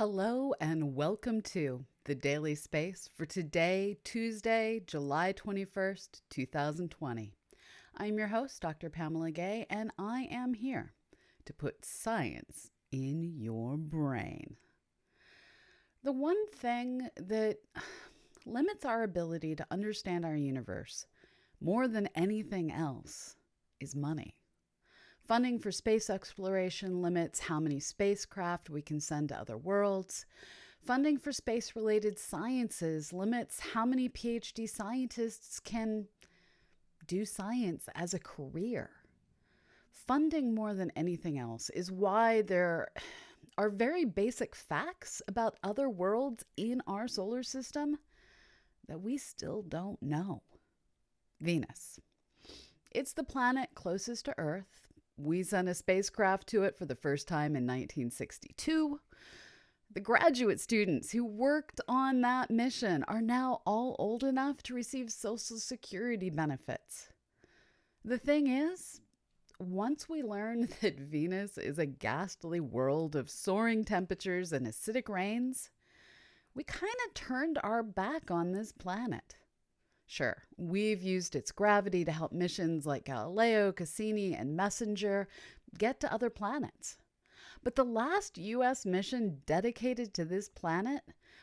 Hello and welcome to the Daily Space for today, Tuesday, July 21st, 2020. I'm your host, Dr. Pamela Gay, and I am here to put science in your brain. The one thing that limits our ability to understand our universe more than anything else is money. Funding for space exploration limits how many spacecraft we can send to other worlds. Funding for space-related sciences limits how many PhD scientists can do science as a career. Funding more than anything else is why there are very basic facts about other worlds in our solar system that we still don't know. Venus. It's the planet closest to Earth. We sent a spacecraft to it for the first time in 1962. The graduate students who worked on that mission are now all old enough to receive Social Security benefits. The thing is, once we learn that Venus is a ghastly world of soaring temperatures and acidic rains, we kind of turned our back on this planet. Sure, we've used its gravity to help missions like Galileo, Cassini, and Messenger get to other planets. But the last U.S. mission dedicated to this planet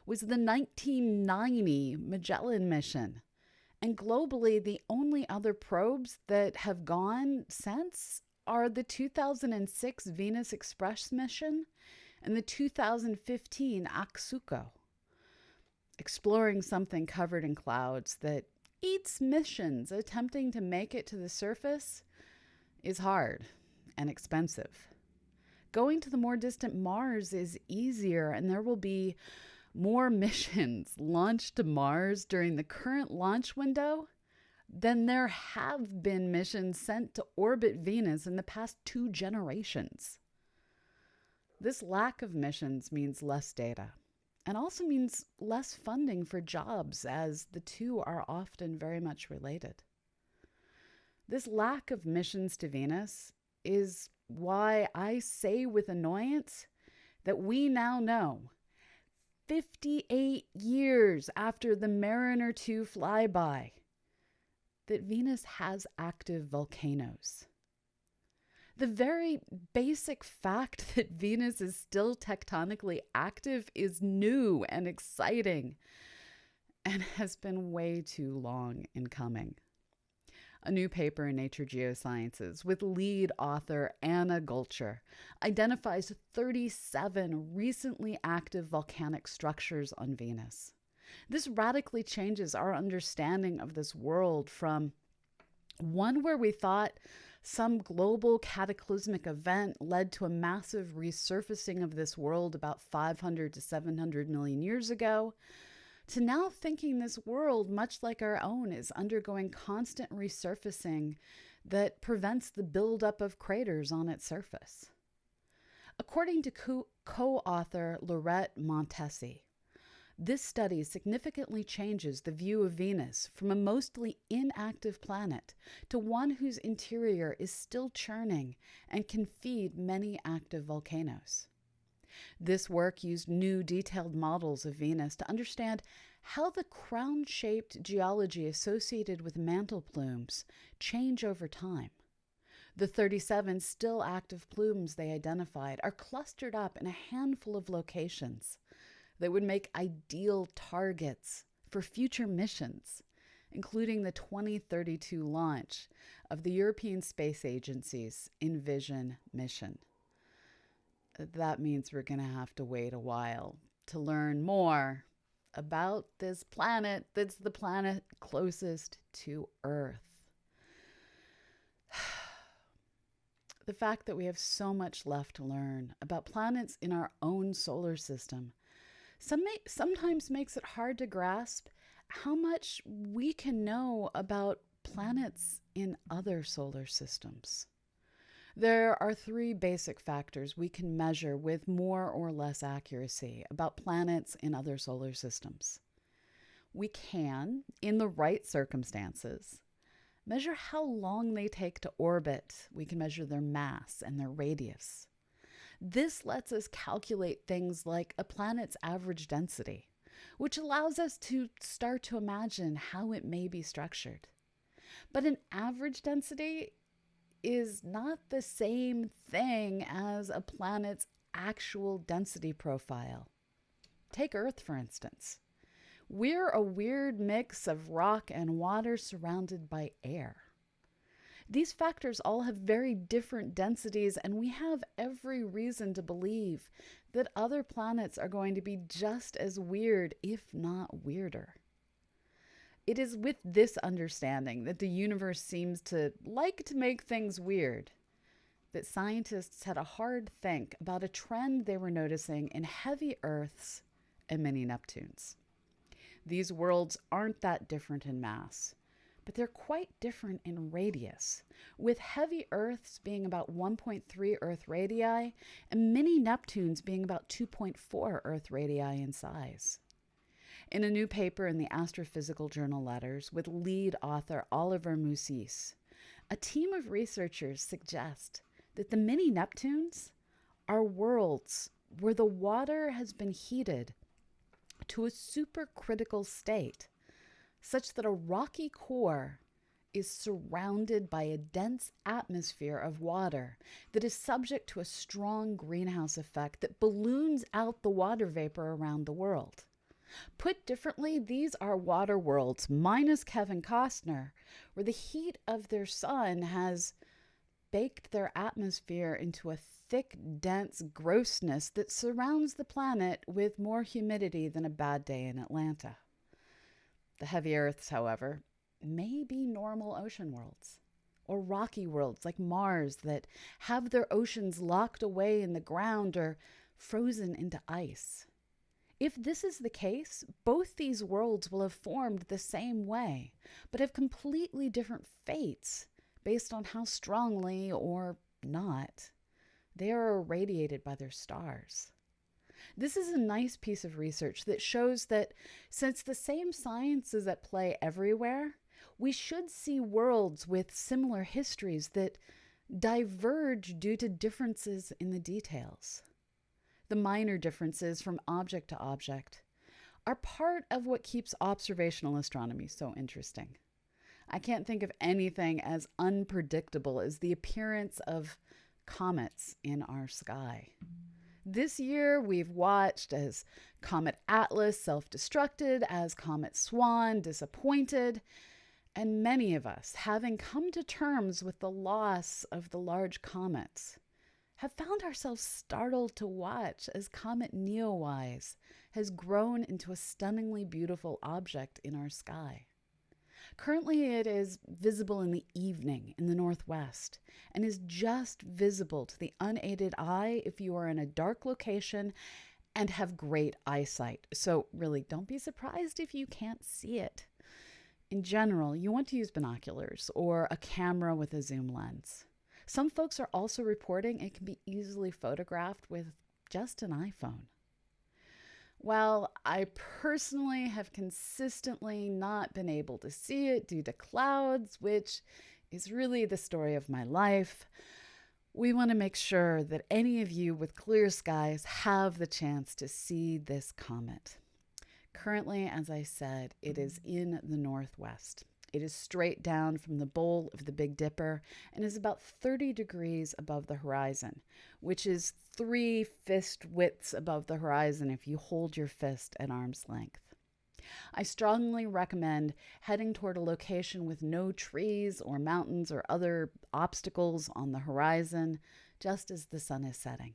was the 1990 Magellan Mission. And globally, the only other probes that have gone since are the 2006 Venus Express mission and the 2015 Aksuko. Exploring something covered in clouds that eats missions attempting to make it to the surface is hard and expensive. Going to the more distant Mars is easier, and there will be more missions launched to Mars during the current launch window than there have been missions sent to orbit Venus in the past 2 generations. This lack of missions means less data. And also means less funding for jobs, as the two are often very much related. This lack of missions to Venus is why I say with annoyance that we now know, 58 years after the Mariner 2 flyby, that Venus has active volcanoes. The very basic fact that Venus is still tectonically active is new and exciting and has been way too long in coming. A new paper in Nature Geosciences with lead author Anna Gulcher identifies 37 recently active volcanic structures on Venus. This radically changes our understanding of this world from one where we thought some global cataclysmic event led to a massive resurfacing of this world about 500 to 700 million years ago, to now thinking this world, much like our own, is undergoing constant resurfacing that prevents the buildup of craters on its surface. According to co-author Laurette Montesi, this study significantly changes the view of Venus from a mostly inactive planet to one whose interior is still churning and can feed many active volcanoes. This work used new detailed models of Venus to understand how the crown-shaped geology associated with mantle plumes change over time. The 37 still active plumes they identified are clustered up in a handful of locations that would make ideal targets for future missions, including the 2032 launch of the European Space Agency's Envision mission. That means we're going to have to wait a while to learn more about this planet that's the planet closest to Earth. The fact that we have so much left to learn about planets in our own solar system sometimes makes it hard to grasp how much we can know about planets in other solar systems. There are 3 basic factors we can measure with more or less accuracy about planets in other solar systems. We can, in the right circumstances, measure how long they take to orbit. We can measure their mass and their radius. This lets us calculate things like a planet's average density, which allows us to start to imagine how it may be structured. But an average density is not the same thing as a planet's actual density profile. Take Earth, for instance. We're a weird mix of rock and water surrounded by air. These factors all have very different densities, and we have every reason to believe that other planets are going to be just as weird, if not weirder. It is with this understanding that the universe seems to like to make things weird that scientists had a hard think about a trend they were noticing in heavy Earths and mini-Neptunes. These worlds aren't that different in mass, but they're quite different in radius, with heavy Earths being about 1.3 Earth radii and mini-Neptunes being about 2.4 Earth radii in size. In a new paper in the Astrophysical Journal Letters with lead author Oliver Musis, a team of researchers suggest that the mini-Neptunes are worlds where the water has been heated to a supercritical state, such that a rocky core is surrounded by a dense atmosphere of water that is subject to a strong greenhouse effect that balloons out the water vapor around the world. Put differently, these are water worlds, minus Kevin Costner, where the heat of their sun has baked their atmosphere into a thick, dense grossness that surrounds the planet with more humidity than a bad day in Atlanta. The heavy Earths, however, may be normal ocean worlds, or rocky worlds like Mars that have their oceans locked away in the ground or frozen into ice. If this is the case, both these worlds will have formed the same way, but have completely different fates based on how strongly or not they are irradiated by their stars. This is a nice piece of research that shows that since the same science is at play everywhere, we should see worlds with similar histories that diverge due to differences in the details. The minor differences from object to object are part of what keeps observational astronomy so interesting. I can't think of anything as unpredictable as the appearance of comets in our sky. This year, we've watched as Comet Atlas self-destructed, as Comet Swan disappointed, and many of us, having come to terms with the loss of the large comets, have found ourselves startled to watch as Comet NEOWISE has grown into a stunningly beautiful object in our sky. Currently, it is visible in the evening in the northwest and is just visible to the unaided eye if you are in a dark location and have great eyesight. So really, don't be surprised if you can't see it. In general, you want to use binoculars or a camera with a zoom lens. Some folks are also reporting it can be easily photographed with just an iPhone. While I personally have consistently not been able to see it due to clouds, which is really the story of my life, we want to make sure that any of you with clear skies have the chance to see this comet. Currently, as I said, it is in the northwest. It is straight down from the bowl of the Big Dipper and is about 30 degrees above the horizon, which is 3 fist widths above the horizon if you hold your fist at arm's length. I strongly recommend heading toward a location with no trees or mountains or other obstacles on the horizon just as the sun is setting.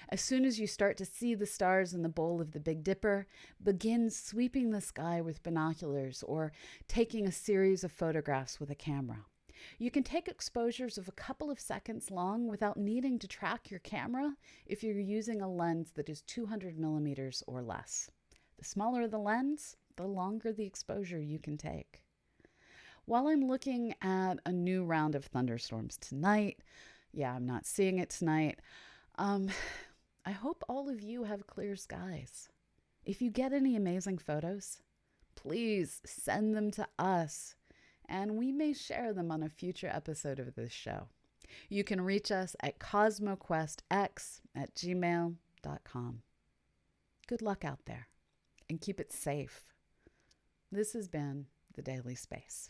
As soon as you start to see the stars in the bowl of the Big Dipper, begin sweeping the sky with binoculars or taking a series of photographs with a camera. You can take exposures of a couple of seconds long without needing to track your camera if you're using a lens that is 200 millimeters or less. The smaller the lens, the longer the exposure you can take. While I'm looking at a new round of thunderstorms tonight, I'm not seeing it tonight, I hope all of you have clear skies. If you get any amazing photos, please send them to us, and we may share them on a future episode of this show. You can reach us at cosmoquestx@gmail.com. Good luck out there and keep it safe. This has been The Daily Space.